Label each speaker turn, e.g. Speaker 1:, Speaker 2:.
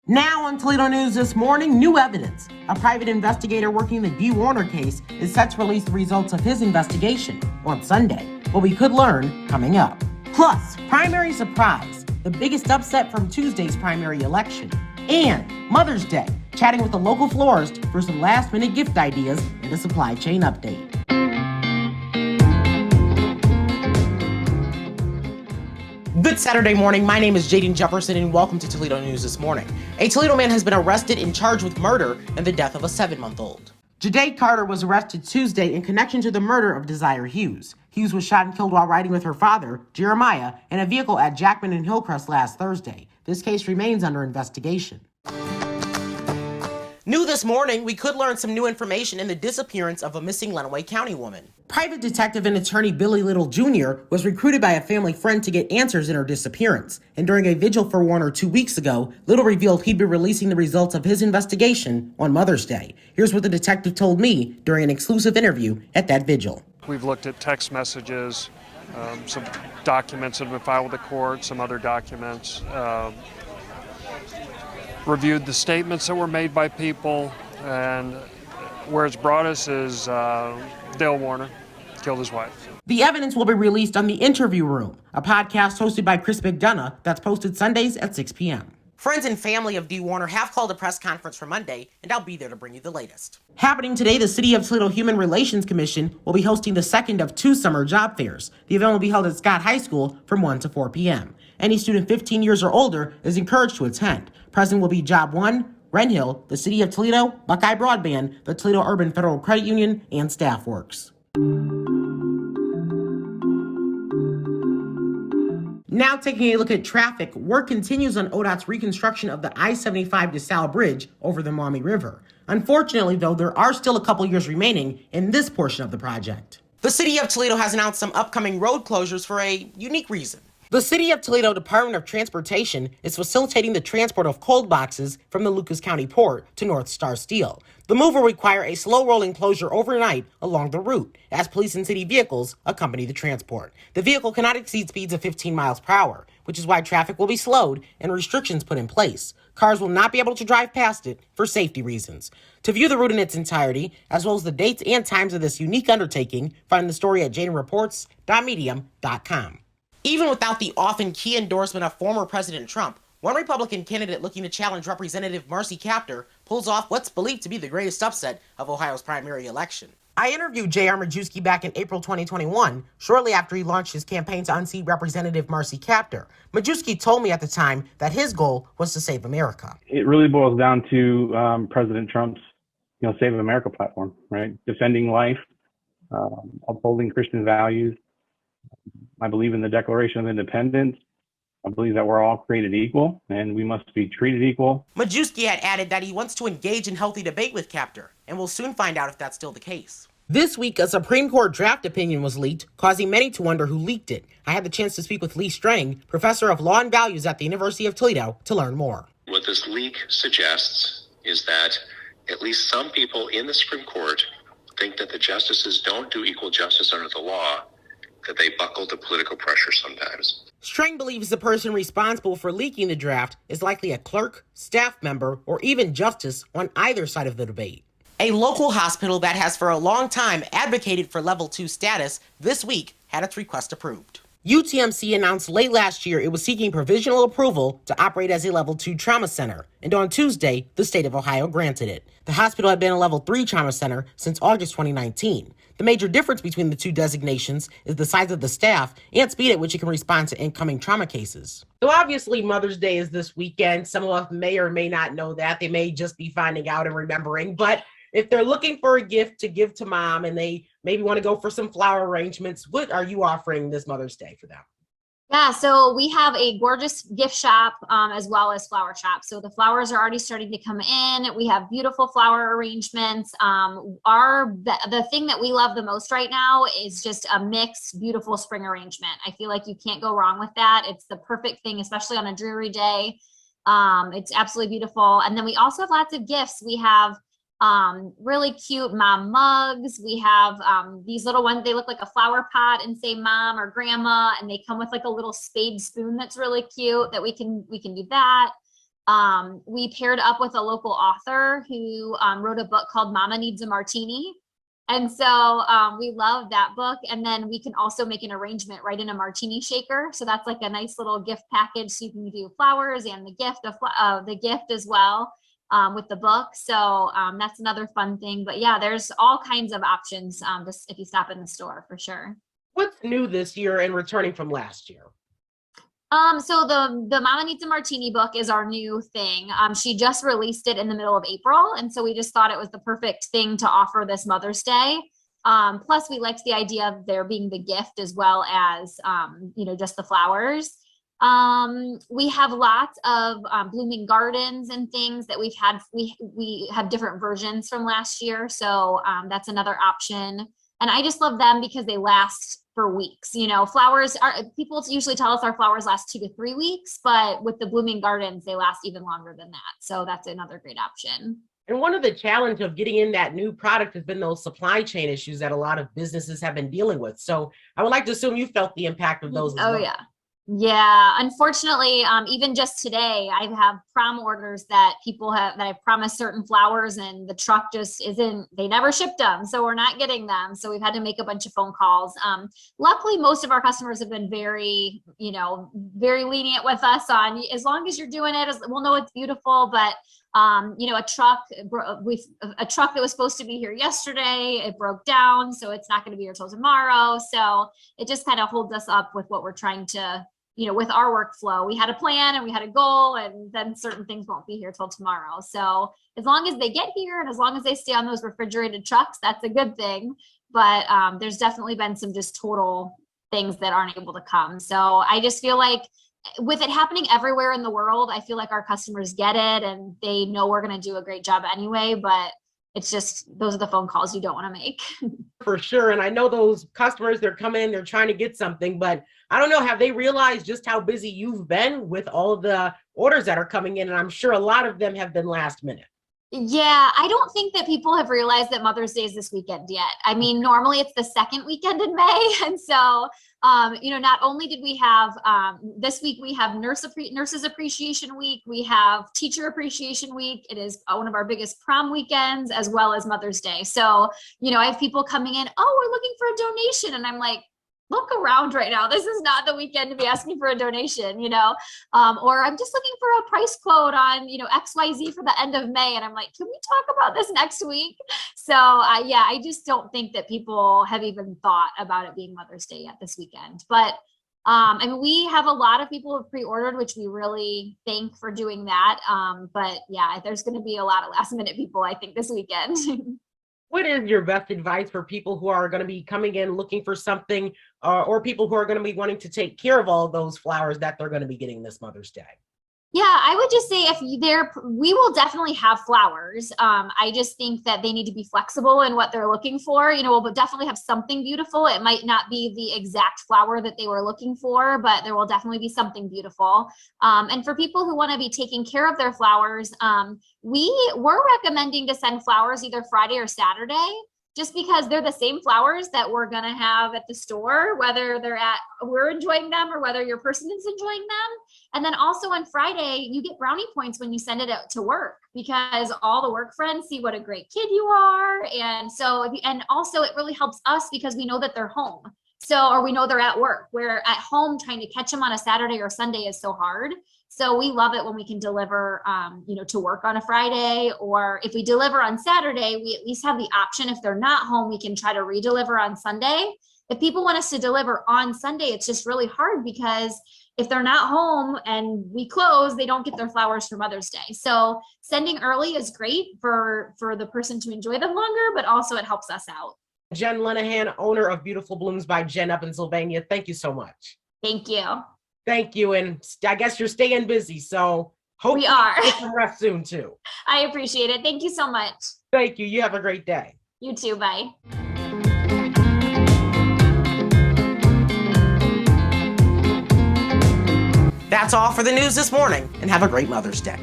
Speaker 1: Now on Toledo News this morning, new evidence. A private investigator working the Dee Warner case is set to release the results of his investigation on Sunday. What we could learn coming up. Plus, primary surprise, the biggest upset from Tuesday's primary election. And Mother's Day, chatting with a local florist for some last-minute gift ideas and a supply chain update. Good Saturday morning. My name is Jaden Jefferson, and welcome to Toledo News this morning. A Toledo man has been arrested and charged with murder and the death of a 7-month-old. Jaden Carter was arrested Tuesday in connection to the murder of Desire Hughes. Hughes was shot and killed while riding with her father, Jeremiah, in a vehicle at Jackman and Hillcrest last Thursday. This case remains under investigation. New this morning, we could learn some new information in the disappearance of a missing Lenawee County woman. Private detective and attorney Billy Little Jr. was recruited by a family friend to get answers in her disappearance. And during a vigil for Warner 2 weeks ago, Little revealed he'd be releasing the results of his investigation on Mother's Day. Here's what the detective told me during an exclusive interview at that vigil.
Speaker 2: We've looked at text messages, some documents that have been filed with the court, some other documents, reviewed the statements that were made by people, and where it's brought us is Dale Warner killed his wife.
Speaker 1: The evidence will be released on The Interview Room, a podcast hosted by Chris McDonough that's posted Sundays at 6 p.m. Friends and family of Dee Warner have called a press conference for Monday, and I'll be there to bring you the latest. Happening today, the City of Toledo Human Relations Commission will be hosting the second of 2 summer job fairs. The event will be held at Scott High School from 1 to 4 p.m. Any student 15 years or older is encouraged to attend. Present will be Job 1, Wren Hill, the City of Toledo, Buckeye Broadband, the Toledo Urban Federal Credit Union, and Staff Works. Now taking a look at traffic, work continues on ODOT's reconstruction of the I-75 DeSalle Bridge over the Maumee River. Unfortunately, though, there are still a couple years remaining in this portion of the project. The City of Toledo has announced some upcoming road closures for a unique reason. The City of Toledo Department of Transportation is facilitating the transport of cold boxes from the Lucas County Port to North Star Steel. The move will require a slow-rolling closure overnight along the route, as police and city vehicles accompany the transport. The vehicle cannot exceed speeds of 15 miles per hour, which is why traffic will be slowed and restrictions put in place. Cars will not be able to drive past it for safety reasons. To view the route in its entirety, as well as the dates and times of this unique undertaking, find the story at jadenreports.medium.com. Even without the often key endorsement of former President Trump, one Republican candidate looking to challenge Representative Marcy Kaptur pulls off what's believed to be the greatest upset of Ohio's primary election. I interviewed J.R. Majewski back in April 2021, shortly after he launched his campaign to unseat Representative Marcy Kaptur. Majewski told me at the time that his goal was to save America.
Speaker 3: It really boils down to President Trump's, Save America platform, right? Defending life, upholding Christian values. I believe in the Declaration of Independence. I believe that we're all created equal and we must be treated equal.
Speaker 1: Majewski had added that he wants to engage in healthy debate with Kaptur, and we'll soon find out if that's still the case. This week, a Supreme Court draft opinion was leaked, causing many to wonder who leaked it. I had the chance to speak with Lee Strang, professor of law and values at the University of Toledo, to learn more.
Speaker 4: What this leak suggests is that at least some people in the Supreme Court think that the justices don't do equal justice under the law, that they buckle to political pressure sometimes.
Speaker 1: Strang believes the person responsible for leaking the draft is likely a clerk, staff member, or even justice on either side of the debate. A local hospital that has for a long time advocated for Level 2 status this week had its request approved. UTMC announced late last year it was seeking provisional approval to operate as a Level 2 trauma center, and on Tuesday, the state of Ohio granted it. The hospital had been a Level 3 trauma center since August 2019. The major difference between the two designations is the size of the staff and speed at which it can respond to incoming trauma cases. So obviously Mother's Day is this weekend. Some of us may or may not know that. They may just be finding out and remembering, but if they're looking for a gift to give to mom and they maybe want to go for some flower arrangements, what are you offering this Mother's Day for them?
Speaker 5: Yeah, so we have a gorgeous gift shop as well as flower shop. So the flowers are already starting to come in. We have beautiful flower arrangements. The thing that we love the most right now is just a mixed, beautiful spring arrangement. I feel like you can't go wrong with that. It's the perfect thing, especially on a dreary day. It's absolutely beautiful. And then we also have lots of gifts. We have really cute mom mugs. We have these little ones, they look like a flower pot and say mom or grandma, and they come with like a little spade spoon that's really cute that we can do that. We paired up with a local author who wrote a book called Mama Needs a Martini. And so we love that book. And then we can also make an arrangement right in a martini shaker. So that's like a nice little gift package. So you can do flowers and the gift as well with the book. So that's another fun thing. But yeah, there's all kinds of options just if you stop in the store for sure.
Speaker 1: What's new this year and returning from last year?
Speaker 5: So the Mama Needs a Martini book is our new thing. She just released it in the middle of April. And so we just thought it was the perfect thing to offer this Mother's Day. Plus we liked the idea of there being the gift as well as, just the flowers. We have lots of blooming gardens and things that we've had. We have different versions from last year. So that's another option. And I just love them because they last for weeks. Flowers people usually tell us our flowers last 2 to 3 weeks, but with the blooming gardens, they last even longer than that. So that's another great option.
Speaker 1: And one of the challenges of getting in that new product has been those supply chain issues that a lot of businesses have been dealing with. So I would like to assume you felt the impact of those as well.
Speaker 5: Yeah. Yeah, unfortunately, even just today, I have prom orders that I've promised certain flowers and the truck just they never shipped them. So we're not getting them. So we've had to make a bunch of phone calls. Luckily, most of our customers have been very, very lenient with us on as long as you're doing it, we'll know it's beautiful. But a truck that was supposed to be here yesterday, it broke down. So it's not going to be here till tomorrow. So it just kind of holds us up with what we're trying to, with our workflow. We had a plan and we had a goal, and then certain things won't be here till tomorrow. So as long as they get here and as long as they stay on those refrigerated trucks, that's a good thing. But there's definitely been some just total things that aren't able to come. So I just feel like with it happening everywhere in the world, I feel like our customers get it and they know we're going to do a great job anyway, but it's just, those are the phone calls you don't want to make.
Speaker 1: For sure. And I know those customers, they're coming in, they're trying to get something, but I don't know, have they realized just how busy you've been with all of the orders that are coming in? And I'm sure a lot of them have been last minute.
Speaker 5: Yeah, I don't think that people have realized that Mother's Day is this weekend yet. I mean, normally it's the second weekend in May. And so, not only did we have, this week we have Nurses Appreciation Week, we have Teacher Appreciation Week. It is one of our biggest prom weekends as well as Mother's Day. So, I have people coming in, oh, we're looking for a donation. And I'm like, look around right now. This is not the weekend to be asking for a donation, or I'm just looking for a price quote on, XYZ for the end of May. And I'm like, can we talk about this next week? So I just don't think that people have even thought about it being Mother's Day yet this weekend. But we have a lot of people who have pre-ordered, which we really thank for doing that. But yeah, there's going to be a lot of last minute people, I think, this weekend.
Speaker 1: What is your best advice for people who are going to be coming in looking for something, or people who are going to be wanting to take care of all of those flowers that they're going to be getting this Mother's Day?
Speaker 5: Yeah, I would just say we will definitely have flowers. I just think that they need to be flexible in what they're looking for. We'll definitely have something beautiful. It might not be the exact flower that they were looking for, but there will definitely be something beautiful. And for people who want to be taking care of their flowers, we're recommending to send flowers either Friday or Saturday, just because they're the same flowers that we're going to have at the store, whether we're enjoying them or whether your person is enjoying them. And then also on Friday, you get brownie points when you send it out to work, because all the work friends see what a great kid you are. And so, and also it really helps us because we know that they're home. So, or we know they're at work, where at home trying to catch them on a Saturday or Sunday is so hard. So we love it when we can deliver, to work on a Friday, or if we deliver on Saturday, we at least have the option. If they're not home, we can try to re-deliver on Sunday. If people want us to deliver on Sunday, it's just really hard because if they're not home and we close, they don't get their flowers for Mother's Day. So sending early is great for the person to enjoy them longer, but also it helps us out.
Speaker 1: Jen Lenahan, owner of Beautiful Blooms by Jen up in Sylvania. Thank you so much.
Speaker 5: Thank you.
Speaker 1: Thank you. And I guess you're staying busy, so hope
Speaker 5: we are.
Speaker 1: Get some rest soon too.
Speaker 5: I appreciate it. Thank you so much.
Speaker 1: Thank you. You have a great day.
Speaker 5: You too. Bye.
Speaker 1: That's all for the news this morning, and have a great Mother's Day.